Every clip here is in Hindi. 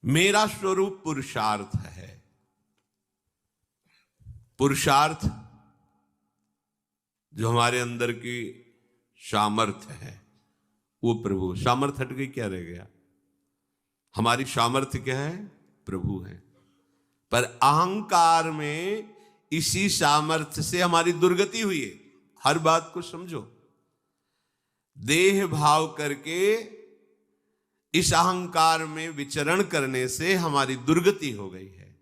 मेरा स्वरूप पुरुषार्थ है। पुरुषार्थ जो हमारे अंदर की सामर्थ्य है वो प्रभु। सामर्थ्य हट गई, क्या रह गया? हमारी सामर्थ्य क्या है? प्रभु है। पर अहंकार में इसी सामर्थ्य से हमारी दुर्गति हुई है। हर बात को समझो। देह भाव करके इस अहंकार में विचरण करने से हमारी दुर्गति हो गई है।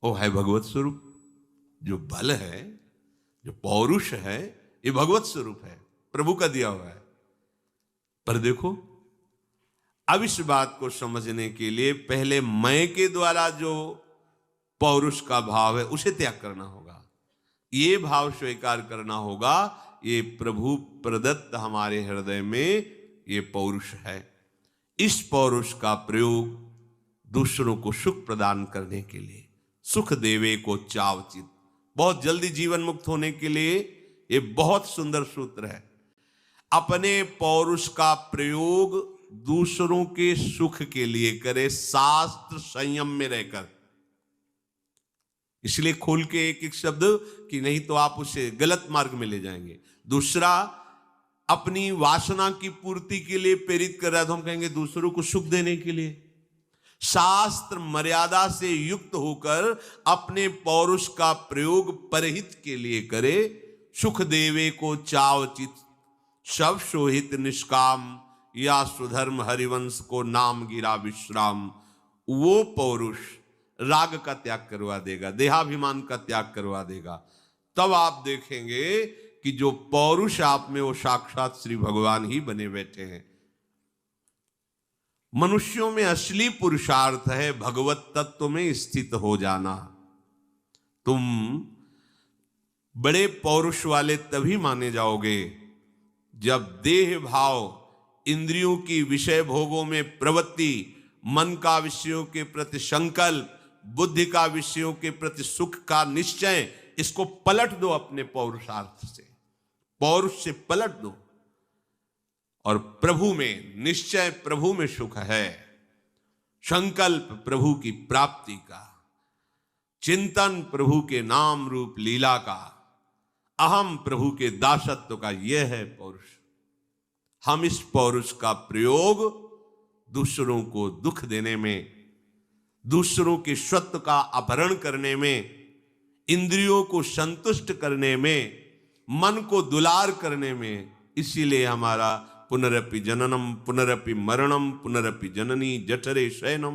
वो है भगवत स्वरूप। जो बल है, जो पौरुष है, ये भगवत स्वरूप है, प्रभु का दिया हुआ है। पर देखो, अब इस बात को समझने के लिए पहले मैं के द्वारा जो पौरुष का भाव है उसे त्याग करना होगा। ये भाव स्वीकार करना होगा, ये प्रभु प्रदत्त हमारे हृदय में ये पौरुष है। इस पौरुष का प्रयोग दूसरों को सुख प्रदान करने के लिए, सुख देवे को चावचित, बहुत जल्दी जीवन मुक्त होने के लिए ये बहुत सुंदर सूत्र है। अपने पौरुष का प्रयोग दूसरों के सुख के लिए करे, शास्त्र संयम में रहकर। इसलिए खोल के एक एक शब्द कि नहीं तो आप उसे गलत मार्ग में ले जाएंगे। दूसरा, अपनी वासना की पूर्ति के लिए प्रेरित कर रहा है तो हम कहेंगे दूसरों को सुख देने के लिए। शास्त्र मर्यादा से युक्त होकर अपने पौरुष का प्रयोग परहित के लिए करे। सुख देवे को चावचित, सब सोहित निष्काम, या सुधर्म हरिवंश को नाम गिरा विश्राम। वो पौरुष राग का त्याग करवा देगा, देहाभिमान का त्याग करवा देगा। तब आप देखेंगे कि जो पौरुष आप में वो साक्षात श्री भगवान ही बने बैठे हैं। मनुष्यों में असली पुरुषार्थ है भगवत तत्व में स्थित हो जाना। तुम बड़े पौरुष वाले तभी माने जाओगे जब देह भाव, इंद्रियों की विषय भोगों में प्रवृत्ति, मन का विषयों के प्रति संकल्प, बुद्धि का विषयों के प्रति सुख का निश्चय, इसको पलट दो अपने पौरुषार्थ से, पौरुष से पलट दो। और प्रभु में निश्चय, प्रभु में सुख है, संकल्प प्रभु की प्राप्ति का, चिंतन प्रभु के नाम रूप लीला का, अहम प्रभु के दासत्व का, यह है पौरुष। हम इस पौरुष का प्रयोग दूसरों को दुख देने में, दूसरों के स्वत्व का अपहरण करने में, इंद्रियों को संतुष्ट करने में, मन को दुलार करने में, इसीलिए हमारा पुनरपि जननम पुनरपि मरणम पुनरपि जननी जठरे शयनम